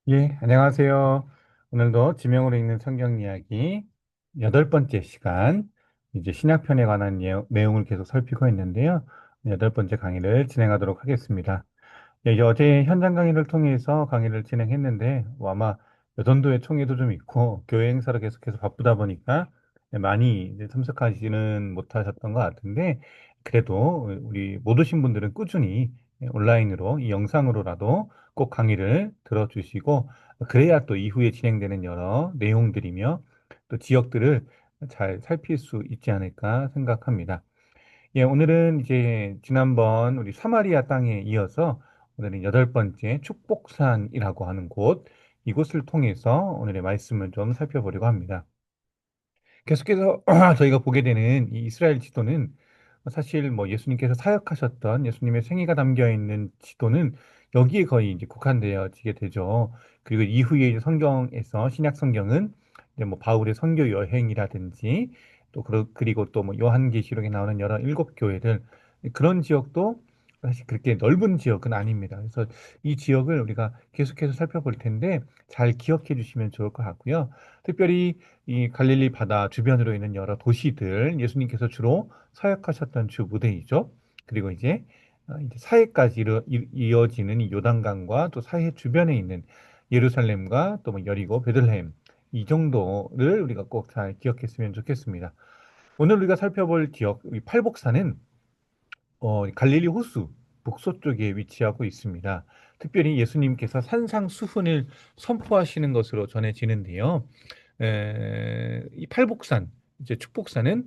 예, 안녕하세요. 오늘도 지명으로 읽는 성경 이야기 8번째 시간, 이제 신약편에 관한 내용을 계속 살피고 있는데요. 8번째 강의를 진행하도록 하겠습니다. 예, 이제 어제 현장 강의를 통해서 강의를 진행했는데, 아마 여전도의 총회도 좀 있고, 교회 행사를 계속해서 바쁘다 보니까 많이 이제 참석하지는 못하셨던 것 같은데, 그래도 우리 못 오신 분들은 꾸준히 온라인으로, 이 영상으로라도 꼭 강의를 들어주시고, 그래야 또 이후에 진행되는 여러 내용들이며, 또 지역들을 잘 살필 수 있지 않을까 생각합니다. 예, 오늘은 이제 지난번 우리 사마리아 땅에 이어서 오늘은 8번째 축복산이라고 하는 곳, 이곳을 통해서 오늘의 말씀을 좀 살펴보려고 합니다. 계속해서 저희가 보게 되는 이 이스라엘 지도는 사실 뭐 예수님께서 사역하셨던 예수님의 생애가 담겨 있는 지도는 여기에 거의 이제 국한되어지게 되죠. 그리고 이후에 이제 성경에서 신약 성경은 이제 뭐 바울의 선교 여행이라든지 또 그리고 또 뭐 요한계시록에 나오는 여러 일곱 교회들 그런 지역도 사실 그렇게 넓은 지역은 아닙니다. 그래서 이 지역을 우리가 계속해서 살펴볼 텐데 잘 기억해 주시면 좋을 것 같고요. 특별히 이 갈릴리 바다 주변으로 있는 여러 도시들, 예수님께서 주로 사역하셨던 주 무대이죠. 그리고 이제 사해까지 이어지는 이 요단강과 또 사해 주변에 있는 예루살렘과 또 뭐 여리고, 베들레헴 이 정도를 우리가 꼭 잘 기억했으면 좋겠습니다. 오늘 우리가 살펴볼 지역, 이 팔복산은 갈릴리 호수 북서쪽에 위치하고 있습니다. 특별히 예수님께서 산상수훈을 선포하시는 것으로 전해지는데요. 이 팔복산, 이제 축복산은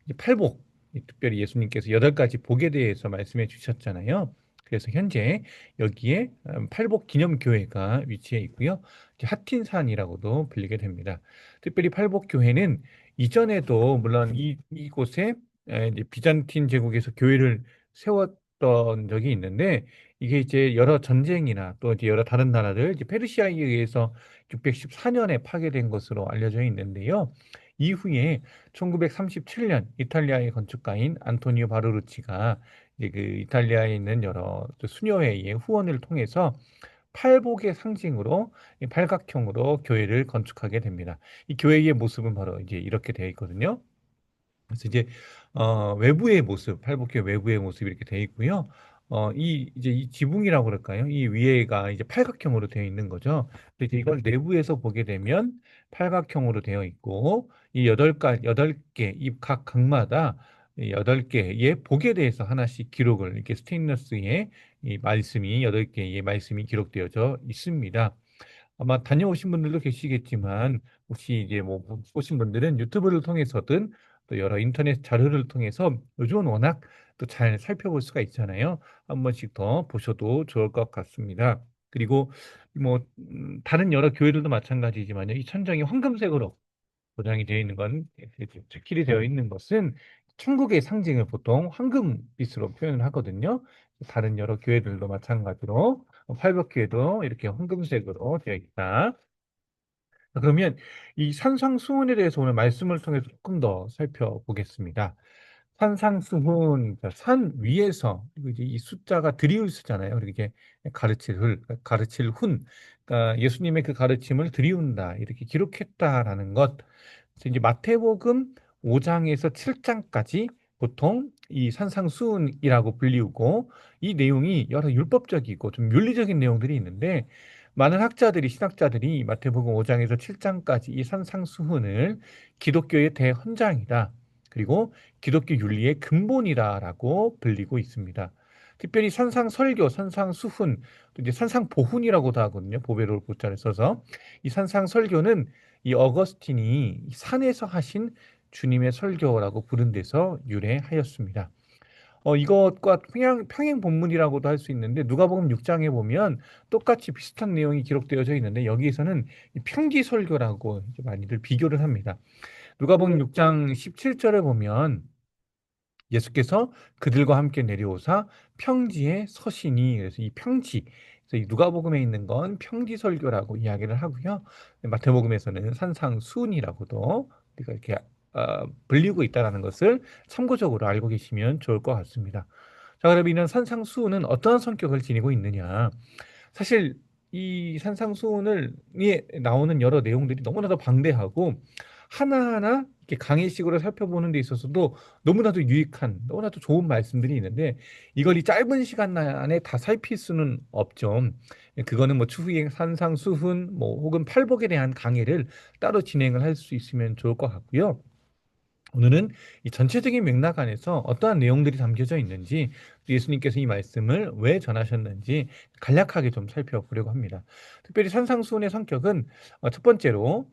이제 팔복, 특별히 예수님께서 8가지 복에 대해서 말씀해 주셨잖아요. 그래서 현재 여기에 팔복 기념교회가 위치해 있고요. 이제 하틴산이라고도 불리게 됩니다. 특별히 팔복 교회는 이전에도 물론 이곳에 이제 비잔틴 제국에서 교회를 세웠던 적이 있는데 이게 이제 여러 전쟁이나 또 이제 여러 다른 나라들 이제 페르시아에 의해서 614년에 파괴된 것으로 알려져 있는데요. 이후에 1937년 이탈리아의 건축가인 안토니오 바르루치가 이제 그 이탈리아에 있는 여러 수녀회의 후원을 통해서 팔복의 상징으로 이 팔각형으로 교회를 건축하게 됩니다. 이 교회의 모습은 바로 이제 이렇게 되어 있거든요. 그래서 이제 외부의 모습, 팔복교 외부의 모습이 이렇게 되어 있고요. 이 이제 이 지붕이라고 그럴까요? 이 위에가 이제 팔각형으로 되어 있는 거죠. 근데 이제 이걸 내부에서 보게 되면 팔각형으로 되어 있고 이 여덟 개, 이 각 각마다 이 8개의 복에 대해서 하나씩 기록을 이렇게 스테인러스에 이 말씀이 8개의 말씀이 기록되어져 있습니다. 아마 다녀오신 분들도 계시겠지만 혹시 이제 뭐 못 보신 분들은 유튜브를 통해서든 또 여러 인터넷 자료를 통해서 요즘은 워낙 또 잘 살펴볼 수가 있잖아요. 한 번씩 더 보셔도 좋을 것 같습니다. 그리고 뭐 다른 여러 교회들도 마찬가지지만요. 이 천장이 황금색으로 도장이 되어 있는 건 색칠이 되어 있는 것은 천국의 상징을 보통 황금빛으로 표현을 하거든요. 다른 여러 교회들도 마찬가지로 팔복교회도 이렇게 황금색으로 되어 있다. 그러면 이 산상수훈에 대해서 오늘 말씀을 통해서 조금 더 살펴보겠습니다. 산상수훈, 그러니까 산 위에서 그리고 이제 이 숫자가 드리울 수잖아요. 이렇게 가르칠 훈, 그러니까 예수님의 그 가르침을 드리운다 이렇게 기록했다라는 것. 그래서 이제 마태복음 5장에서 7장까지 보통 이 산상수훈이라고 불리우고 이 내용이 여러 율법적이고 좀 윤리적인 내용들이 있는데 많은 학자들이 신학자들이 마태복음 5장에서 7장까지 이 산상수훈을 기독교의 대헌장이다. 그리고 기독교 윤리의 근본이다라고 불리고 있습니다. 특별히 산상설교, 산상수훈, 또 이제 산상보훈이라고도 하거든요. 보배로울 보자를 써서 이 산상설교는 이 어거스틴이 산에서 하신 주님의 설교라고 부른 데서 유래하였습니다. 이것과 평행 본문이라고도 할 수 있는데 누가복음 6장에 보면 똑같이 비슷한 내용이 기록되어져 있는데 여기에서는 이 평지설교라고 이제 많이들 비교를 합니다. 누가복음 6장 17절에 보면 예수께서 그들과 함께 내려오사 평지에 서시니 그래서 이 평지 그래서 이 누가복음에 있는 건 평지설교라고 이야기를 하고요. 마태복음에서는 산상수훈이라고도 우리가 이렇게 불리고 있다는 것을 참고적으로 알고 계시면 좋을 것 같습니다. 자, 그럼 이런 산상수훈은 어떠한 성격을 지니고 있느냐? 사실 이 산상수훈을 에 나오는 여러 내용들이 너무나도 방대하고 하나하나 이렇게 강의식으로 살펴보는 데 있어서도 너무나도 유익한, 너무나도 좋은 말씀들이 있는데 이걸 이 짧은 시간 안에 다 살필 수는 없죠. 그거는 뭐 추후에 산상수훈 뭐 혹은 팔복에 대한 강의를 따로 진행을 할 수 있으면 좋을 것 같고요. 오늘은 이 전체적인 맥락 안에서 어떠한 내용들이 담겨져 있는지, 예수님께서 이 말씀을 왜 전하셨는지 간략하게 좀 살펴보려고 합니다. 특별히 산상수훈의 성격은 첫 번째로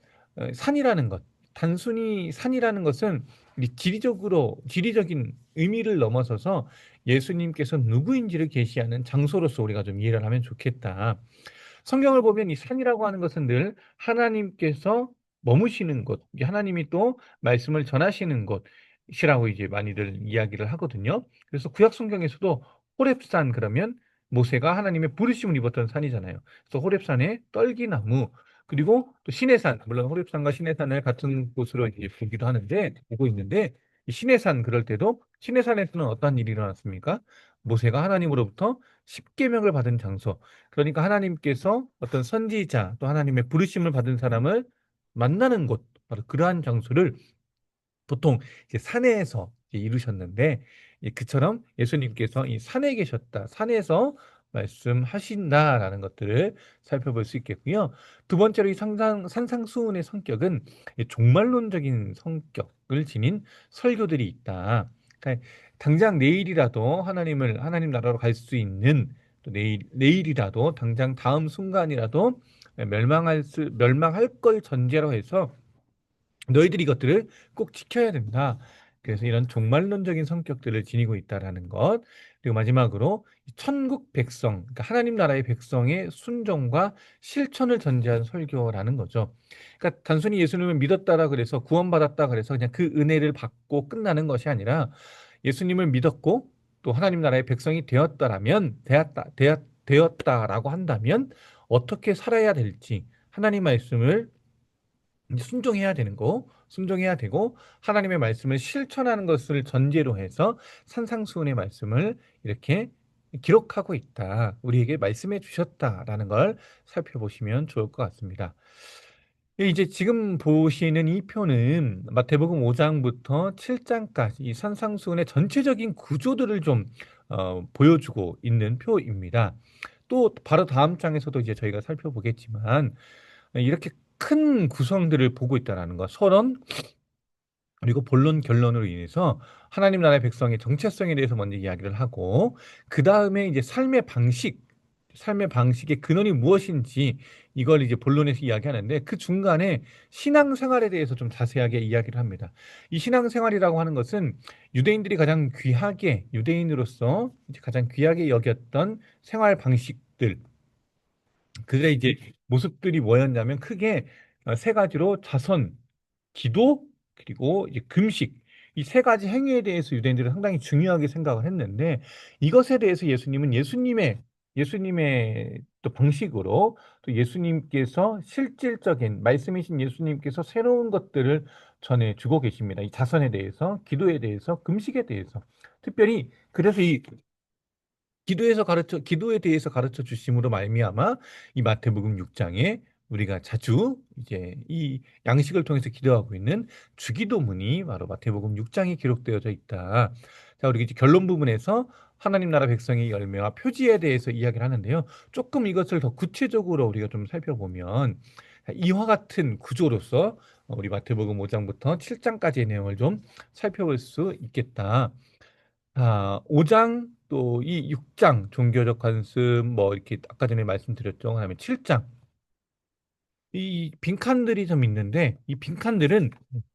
산이라는 것, 단순히 산이라는 것은 이 지리적인 의미를 넘어서서 예수님께서 누구인지를 계시하는 장소로서 우리가 좀 이해를 하면 좋겠다. 성경을 보면 이 산이라고 하는 것은 늘 하나님께서 머무시는 곳, 하나님이 또 말씀을 전하시는 곳이라고 이제 많이들 이야기를 하거든요. 그래서 구약 성경에서도 호렙산 그러면 모세가 하나님의 부르심을 입었던 산이잖아요. 그래서 호렙산에 떨기나무, 그리고 또 시내산, 물론 호렙산과 시내산을 같은 곳으로 이제 보기도 하는데 보고 있는데, 이 시내산 그럴 때도 시내산에서는 어떤 일이 일어났습니까? 모세가 하나님으로부터 십계명을 받은 장소, 그러니까 하나님께서 어떤 선지자 또 하나님의 부르심을 받은 사람을 만나는 곳, 바로 그러한 장소를 보통 이제 산에서 이제 이루셨는데, 그처럼 예수님께서 이 산에 계셨다, 산에서 말씀하신다라는 것들을 살펴볼 수 있겠고요. 두 번째로 이 산상수훈의 성격은 이 종말론적인 성격을 지닌 설교들이 있다. 그러니까 당장 내일이라도 하나님 나라로 갈 수 있는, 또 내일이라도 당장 다음 순간이라도 멸망할 걸 전제로 해서 너희들이 이것들을 꼭 지켜야 된다. 그래서 이런 종말론적인 성격들을 지니고 있다라는 것. 그리고 마지막으로 천국 백성, 그러니까 하나님 나라의 백성의 순종과 실천을 전제한 설교라는 거죠. 그러니까 단순히 예수님을 믿었다라 그래서 구원받았다 그래서 그냥 그 은혜를 받고 끝나는 것이 아니라, 예수님을 믿었고 또 하나님 나라의 백성이 되었다라고 한다면 어떻게 살아야 될지, 하나님 말씀을 이제 순종해야 되고 하나님의 말씀을 실천하는 것을 전제로 해서 산상수훈의 말씀을 이렇게 기록하고 있다, 우리에게 말씀해 주셨다라는 걸 살펴보시면 좋을 것 같습니다. 이제 지금 보시는 이 표는 마태복음 5장부터 7장까지 이 산상수훈의 전체적인 구조들을 좀 보여주고 있는 표입니다. 또 바로 다음 장에서도 이제 저희가 살펴보겠지만 이렇게 큰 구성들을 보고 있다라는 것, 서론 그리고 본론 결론으로 인해서 하나님 나라의 백성의 정체성에 대해서 먼저 이야기를 하고, 그 다음에 이제 삶의 방식의 근원이 무엇인지 이걸 이제 본론에서 이야기하는데, 그 중간에 신앙생활에 대해서 좀 자세하게 이야기를 합니다. 이 신앙생활이라고 하는 것은 유대인으로서 이제 가장 귀하게 여겼던 생활 방식들, 그들의 이제 모습들이 뭐였냐면 크게 세 가지로: 자선, 기도, 그리고 이제 금식. 이 세 가지 행위에 대해서 유대인들은 상당히 중요하게 생각을 했는데, 이것에 대해서 예수님의 또 방식으로, 또 예수님께서 실질적인 말씀이신 예수님께서 새로운 것들을 전해주고 계십니다. 이 자선에 대해서, 기도에 대해서, 금식에 대해서. 특별히 그래서 이 기도에 대해서 가르쳐 주심으로 말미암아 이 마태복음 6장에 우리가 자주 이제 이 양식을 통해서 기도하고 있는 주기도문이 바로 마태복음 6장에 기록되어져 있다. 자, 우리 이제 결론 부분에서 하나님 나라 백성의 열매와 표지에 대해서 이야기를 하는데요. 조금 이것을 더 구체적으로 우리가 좀 살펴보면 이와 같은 구조로서 우리 마태복음 5장부터 7장까지의 내용을 좀 살펴볼 수 있겠다. 5장 또 이 6장 종교적 관습 뭐 이렇게 아까 전에 말씀드렸죠. 그다음에 7장 이 빈칸들이 좀 있는데, 이 빈칸들은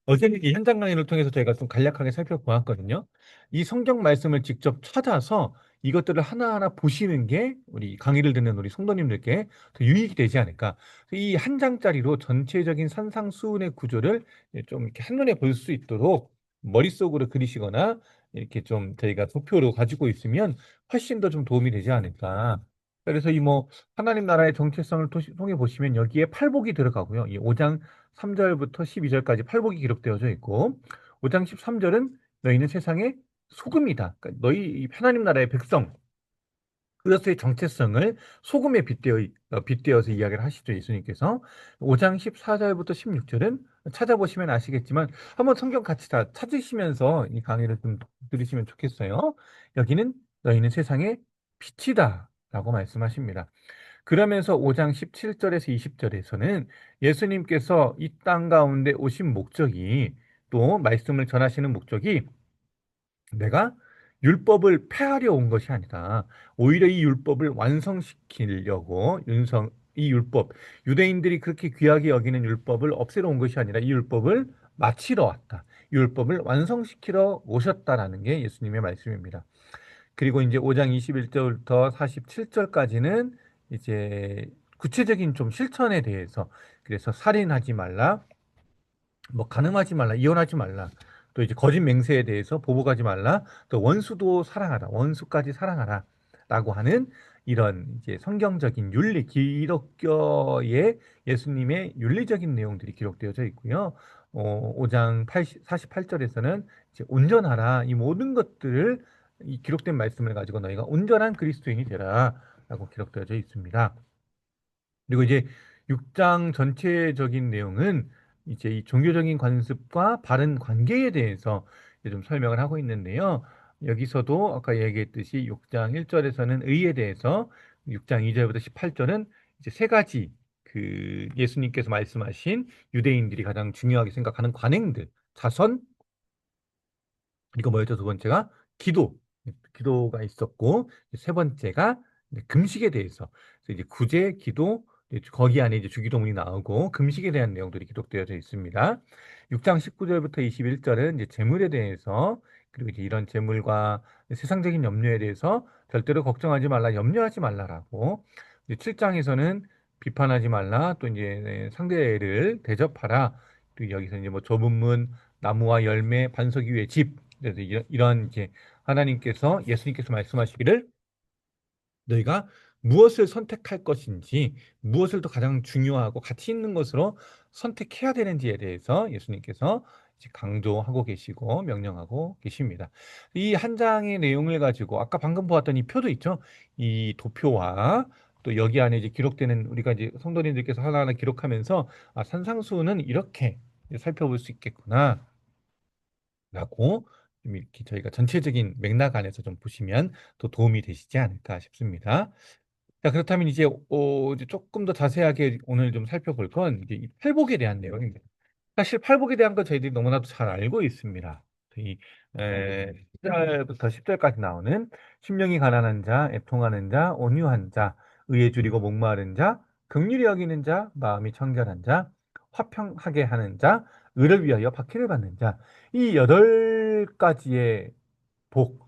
어제 이 현장 강의를 통해서 저희가 좀 간략하게 살펴보았거든요. 이 성경 말씀을 직접 찾아서 이것들을 하나하나 보시는 게 우리 강의를 듣는 우리 성도님들께 더 유익이 되지 않을까. 이 한 장짜리로 전체적인 산상수훈의 구조를 좀 이렇게 한눈에 볼 수 있도록 머릿속으로 그리시거나 이렇게 좀 저희가 도표로 가지고 있으면 훨씬 더 좀 도움이 되지 않을까. 그래서 이 뭐 하나님 나라의 정체성을 통해 보시면 여기에 팔복이 들어가고요. 이 5장 3절부터 12절까지 팔복이 기록되어져 있고, 5장 13절은 너희는 세상의 소금이다. 그러니까 너희 이 하나님 나라의 백성, 그리스도의 정체성을 소금에 빗대어서 이야기를 하시죠, 예수님께서. 5장 14절부터 16절은 찾아보시면 아시겠지만 한번 성경 같이 다 찾으시면서 이 강의를 좀 들으시면 좋겠어요. 여기는 너희는 세상의 빛이다 라고 말씀하십니다. 그러면서 5장 17절에서 20절에서는 예수님께서 이 땅 가운데 오신 목적이, 또 말씀을 전하시는 목적이 내가 율법을 폐하려 온 것이 아니라 오히려 이 율법을 완성시키려고, 이 율법, 유대인들이 그렇게 귀하게 여기는 율법을 없애러 온 것이 아니라 이 율법을 마치러 왔다. 이 율법을 완성시키러 오셨다라는 게 예수님의 말씀입니다. 그리고 이제 5장 21절부터 47절까지는 이제 구체적인 좀 실천에 대해서, 그래서 살인하지 말라, 뭐 간음하지 말라, 이혼하지 말라, 또 이제 거짓 맹세에 대해서 보복하지 말라, 또 원수도 사랑하라, 원수까지 사랑하라 라고 하는 이런 이제 성경적인 윤리, 기독교의 예수님의 윤리적인 내용들이 기록되어져 있고요. 5장 48절에서는 이제 온전하라, 이 모든 것들을, 이 기록된 말씀을 가지고 너희가 온전한 그리스도인이 되라 라고 기록되어져 있습니다. 그리고 이제 6장 전체적인 내용은 이제 이 종교적인 관습과 바른 관계에 대해서 이제 좀 설명을 하고 있는데요. 여기서도 아까 얘기했듯이 6장 1절에서는 의에 대해서, 6장 2절부터 18절은 이제 세 가지 그 예수님께서 말씀하신 유대인들이 가장 중요하게 생각하는 관행들, 자선, 그리고 뭐였죠? 두 번째가 기도, 기도가 있었고, 세 번째가 이제 금식에 대해서. 그래서 이제 구제, 기도, 이제 거기 안에 이제 주기도문이 나오고 금식에 대한 내용들이 기록되어져 있습니다. 6장 19절부터 21절은 이제 재물에 대해서, 그리고 이제 이런 재물과 세상적인 염려에 대해서 절대로 걱정하지 말라, 염려하지 말라라고. 이제 7장에서는 비판하지 말라, 또 이제 상대를 대접하라. 또 여기서 이제 뭐 좁은 문, 나무와 열매, 반석 위에 집. 그래서 이런 이제 하나님께서, 예수님께서 말씀하시기를 너희가 무엇을 선택할 것인지, 무엇을 더 가장 중요하고 가치 있는 것으로 선택해야 되는지에 대해서 예수님께서 이제 강조하고 계시고 명령하고 계십니다. 이 한 장의 내용을 가지고 아까 방금 보았던 이 표도 있죠. 이 도표와 또 여기 안에 이제 기록되는, 우리가 이제 성도님들께서 하나하나 기록하면서 아, 산상수훈은 이렇게 살펴볼 수 있겠구나 라고 좀 이렇게 저희가 전체적인 맥락 안에서 좀 보시면 더 도움이 되시지 않을까 싶습니다. 자, 그렇다면 이제 조금 더 자세하게 오늘 좀 살펴볼 건 이제 이 팔복에 대한 내용입니다. 사실 팔복에 대한 건 저희들이 너무나도 잘 알고 있습니다. 이 1절부터 10절까지 나오는 심령이 가난한 자, 애통하는 자, 온유한 자, 의에 줄이고 목마른 자, 긍휼히 여기는 자, 마음이 청결한 자, 화평하게 하는 자, 의를 위하여 박해를 받는 자, 이 8가지의 복,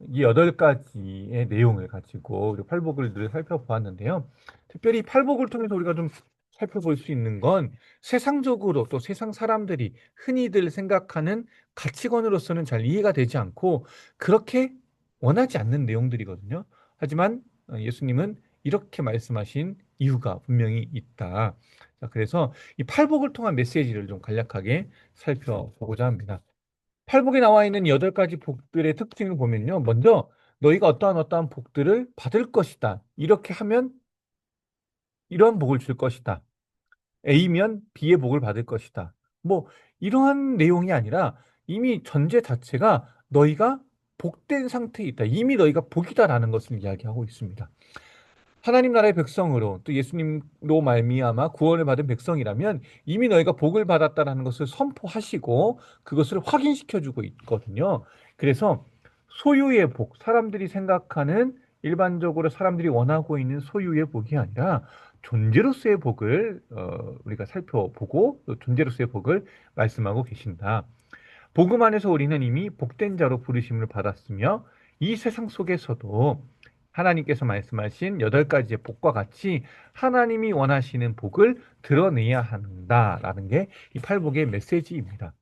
이 8가지의 내용을 가지고 우리 팔복을 늘 살펴보았는데요. 특별히 팔복을 통해서 우리가 좀 살펴볼 수 있는 건 세상적으로, 또 세상 사람들이 흔히들 생각하는 가치관으로서는 잘 이해가 되지 않고 그렇게 원하지 않는 내용들이거든요. 하지만 예수님은 이렇게 말씀하신 이유가 분명히 있다. 자, 그래서 이 팔복을 통한 메시지를 좀 간략하게 살펴보고자 합니다. 팔복에 나와 있는 8가지 복들의 특징을 보면요. 먼저 너희가 어떠한 복들을 받을 것이다. 이렇게 하면 이러한 복을 줄 것이다. A면 B의 복을 받을 것이다. 뭐 이러한 내용이 아니라 이미 전제 자체가 너희가 복된 상태에 있다. 이미 너희가 복이다라는 것을 이야기하고 있습니다. 하나님 나라의 백성으로, 또 예수님로 말미암아 구원을 받은 백성이라면 이미 너희가 복을 받았다라는 것을 선포하시고 그것을 확인시켜 주고 있거든요. 그래서 소유의 복, 사람들이 생각하는, 일반적으로 사람들이 원하고 있는 소유의 복이 아니라 존재로서의 복을 우리가 살펴보고, 또 존재로서의 복을 말씀하고 계신다. 복음 안에서 우리는 이미 복된 자로 부르심을 받았으며 이 세상 속에서도 하나님께서 말씀하신 8가지의 복과 같이 하나님이 원하시는 복을 드러내야 한다라는 게 이 팔복의 메시지입니다.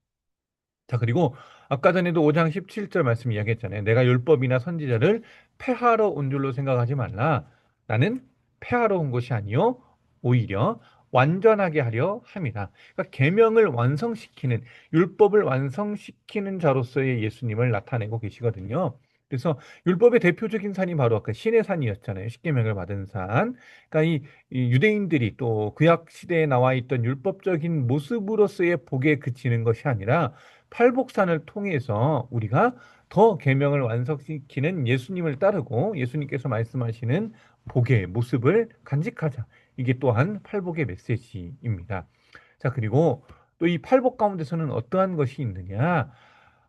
자, 그리고 아까 전에도 5장 17절 말씀 이야기했잖아요. 내가 율법이나 선지자를 폐하러 온 줄로 생각하지 말라. 나는 폐하러 온 것이 아니요 오히려 완전하게 하려 함이다. 그러니까 계명을 완성시키는, 율법을 완성시키는 자로서의 예수님을 나타내고 계시거든요. 그래서 율법의 대표적인 산이 바로 아까 신의 산이었잖아요. 십계명을 받은 산. 그러니까 이 유대인들이 또 구약 시대에 나와 있던 율법적인 모습으로서의 복에 그치는 것이 아니라 팔복산을 통해서 우리가 더 계명을 완성시키는 예수님을 따르고 예수님께서 말씀하시는 복의 모습을 간직하자. 이게 또한 팔복의 메시지입니다. 자, 그리고 또 이 팔복 가운데서는 어떠한 것이 있느냐?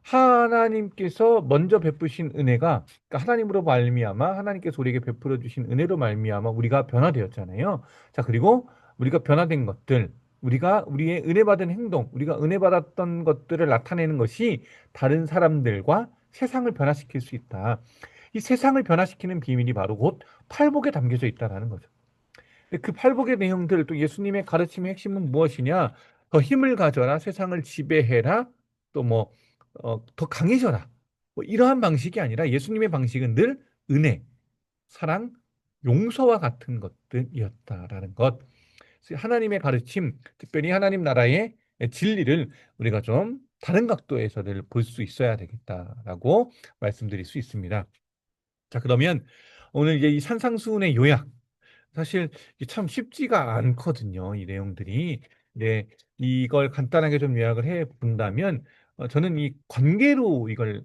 하나님께서 먼저 베푸신 은혜가 그러니까 하나님으로 말미암아 하나님께서 우리에게 베풀어 주신 은혜로 말미암아 우리가 변화되었잖아요. 자, 그리고 우리가 변화된 것들, 우리가 우리의 은혜 받은 행동, 우리가 은혜 받았던 것들을 나타내는 것이 다른 사람들과 세상을 변화시킬 수 있다. 이 세상을 변화시키는 비밀이 바로 곧 팔복에 담겨져 있다라는 거죠. 근데 그 팔복의 내용들 또 예수님의 가르침의 핵심은 무엇이냐? 더 힘을 가져라, 세상을 지배해라, 또 뭐 더 강해져라. 뭐 이러한 방식이 아니라 예수님의 방식은 늘 은혜, 사랑, 용서와 같은 것들이었다라는 것. 하나님의 가르침, 특별히 하나님 나라의 진리를 우리가 좀 다른 각도에서를 볼 수 있어야 되겠다라고 말씀드릴 수 있습니다. 자, 그러면 오늘 이제 이 산상수훈의 요약. 사실 이게 참 쉽지가 않거든요, 이 내용들이. 네, 이걸 간단하게 좀 요약을 해 본다면, 저는 이 관계로 이걸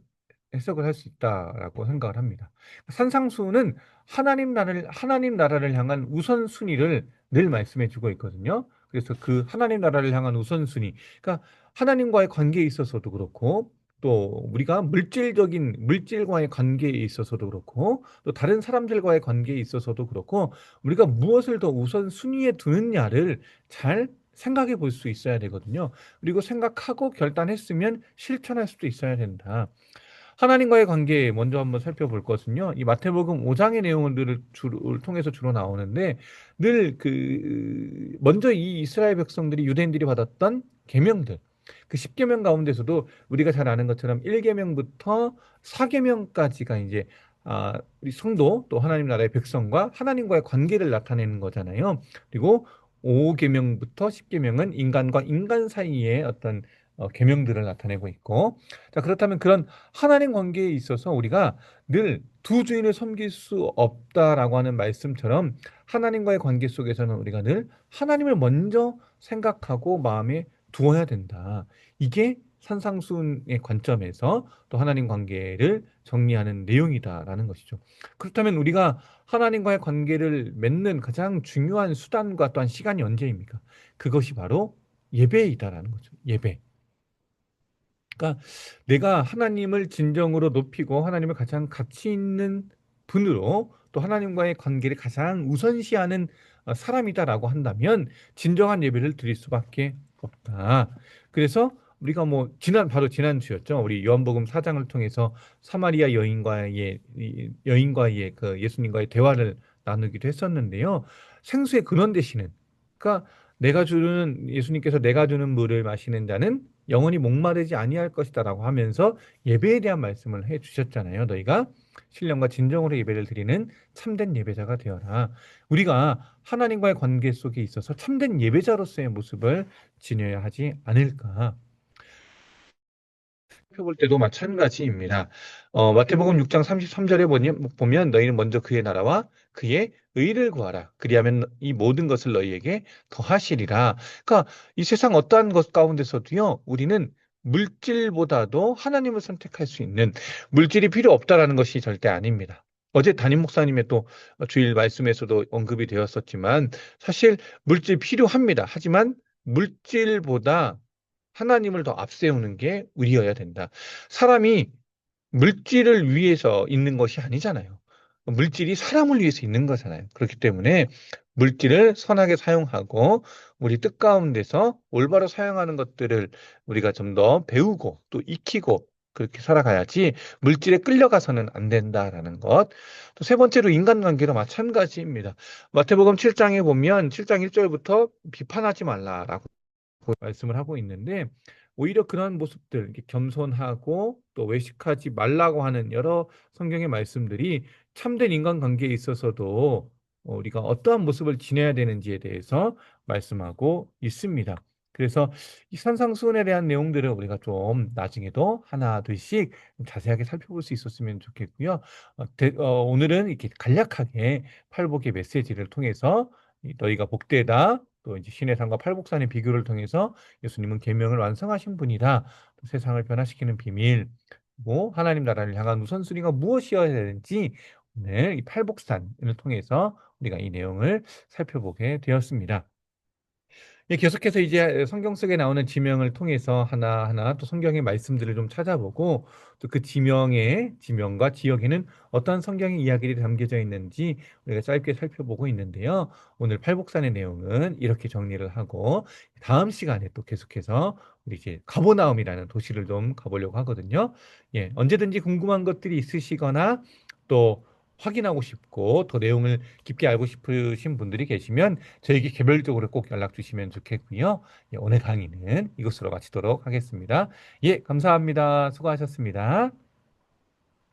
해석을 할 수 있다라고 생각을 합니다. 산상수훈은 하나님 나라를 향한 우선순위를 늘 말씀해 주고 있거든요. 그래서 그 하나님 나라를 향한 우선순위, 그러니까 하나님과의 관계에 있어서도 그렇고, 또 우리가 물질과의 관계에 있어서도 그렇고, 또 다른 사람들과의 관계에 있어서도 그렇고, 우리가 무엇을 더 우선순위에 두느냐를 잘 생각해 볼 수 있어야 되거든요. 그리고 생각하고 결단했으면 실천할 수도 있어야 된다. 하나님과의 관계 먼저 한번 살펴볼 것은요. 이 마태복음 5장의 내용을 통해서 주로 나오는데 늘 먼저 이 이스라엘 백성들이 유대인들이 받았던 계명들 그 10계명 가운데서도 우리가 잘 아는 것처럼 1계명부터 4계명까지가 이제 우리 성도 또 하나님 나라의 백성과 하나님과의 관계를 나타내는 거잖아요. 그리고 5계명부터 10계명은 인간과 인간 사이의 어떤 계명들을 나타내고 있고 자 그렇다면 그런 하나님 관계에 있어서 우리가 늘 두 주인을 섬길 수 없다라고 하는 말씀처럼 하나님과의 관계 속에서는 우리가 늘 하나님을 먼저 생각하고 마음에 두어야 된다. 이게 산상수훈의 관점에서 또 하나님 관계를 정리하는 내용이다라는 것이죠. 그렇다면 우리가 하나님과의 관계를 맺는 가장 중요한 수단과 또한 시간이 언제입니까? 그것이 바로 예배이다라는 거죠. 예배. 그러니까 내가 하나님을 진정으로 높이고 하나님을 가장 가치 있는 분으로 또 하나님과의 관계를 가장 우선시하는 사람이다라고 한다면 진정한 예배를 드릴 수밖에 없다. 그래서 우리가 뭐 바로 지난 주였죠. 우리 요한복음 4장을 통해서 사마리아 여인과의 그 예수님과의 대화를 나누기도 했었는데요. 생수의 근원 되시는 그러니까 예수님께서 내가 주는 물을 마시는 자는 영원히 목마르지 아니할 것이다라고 하면서 예배에 대한 말씀을 해 주셨잖아요. 너희가 신령과 진정으로 예배를 드리는 참된 예배자가 되어라. 우리가 하나님과의 관계 속에 있어서 참된 예배자로서의 모습을 지녀야 하지 않을까. 살펴볼 때도 마찬가지입니다. 마태복음 6장 33절에 보면 너희는 먼저 그의 나라와 그의 의를 구하라. 그리하면 이 모든 것을 너희에게 더하시리라. 그러니까 이 세상 어떠한 것 가운데서도요. 우리는 물질보다도 하나님을 선택할 수 있는 물질이 필요 없다라는 것이 절대 아닙니다. 어제 담임 목사님의 또 주일 말씀에서도 언급이 되었었지만 사실 물질 필요합니다. 하지만 물질보다 하나님을 더 앞세우는 게 우리여야 된다. 사람이 물질을 위해서 있는 것이 아니잖아요. 물질이 사람을 위해서 있는 거잖아요. 그렇기 때문에 물질을 선하게 사용하고 우리 뜻 가운데서 올바로 사용하는 것들을 우리가 좀 더 배우고 또 익히고 그렇게 살아가야지 물질에 끌려가서는 안 된다라는 것. 또 세 번째로 인간관계도 마찬가지입니다. 마태복음 7장에 보면 7장 1절부터 비판하지 말라라고 말씀을 하고 있는데 오히려 그런 모습들 이렇게 겸손하고 또 외식하지 말라고 하는 여러 성경의 말씀들이 참된 인간관계에 있어서도 우리가 어떠한 모습을 지내야 되는지에 대해서 말씀하고 있습니다. 그래서 이 산상수훈에 대한 내용들을 우리가 좀 나중에도 하나, 둘씩 좀 자세하게 살펴볼 수 있었으면 좋겠고요. 오늘은 이렇게 간략하게 팔복의 메시지를 통해서 너희가 복되다, 또 이제 신의 산과 팔복산의 비교를 통해서 예수님은 계명을 완성하신 분이다, 또 세상을 변화시키는 비밀, 뭐 하나님 나라를 향한 우선순위가 무엇이어야 되는지 오늘 이 팔복산을 통해서 우리가 이 내용을 살펴보게 되었습니다. 예, 계속해서 이제 성경 속에 나오는 지명을 통해서 하나하나 또 성경의 말씀들을 좀 찾아보고 또 그 지명과 지역에는 어떤 성경의 이야기들이 담겨져 있는지 우리가 짧게 살펴보고 있는데요. 오늘 팔복산의 내용은 이렇게 정리를 하고 다음 시간에 또 계속해서 우리 이제 가버나움이라는 도시를 좀 가보려고 하거든요. 예, 언제든지 궁금한 것들이 있으시거나 또 확인하고 싶고 더 내용을 깊게 알고 싶으신 분들이 계시면 저에게 개별적으로 꼭 연락 주시면 좋겠고요. 예, 오늘 강의는 이것으로 마치도록 하겠습니다. 예, 감사합니다. 수고하셨습니다.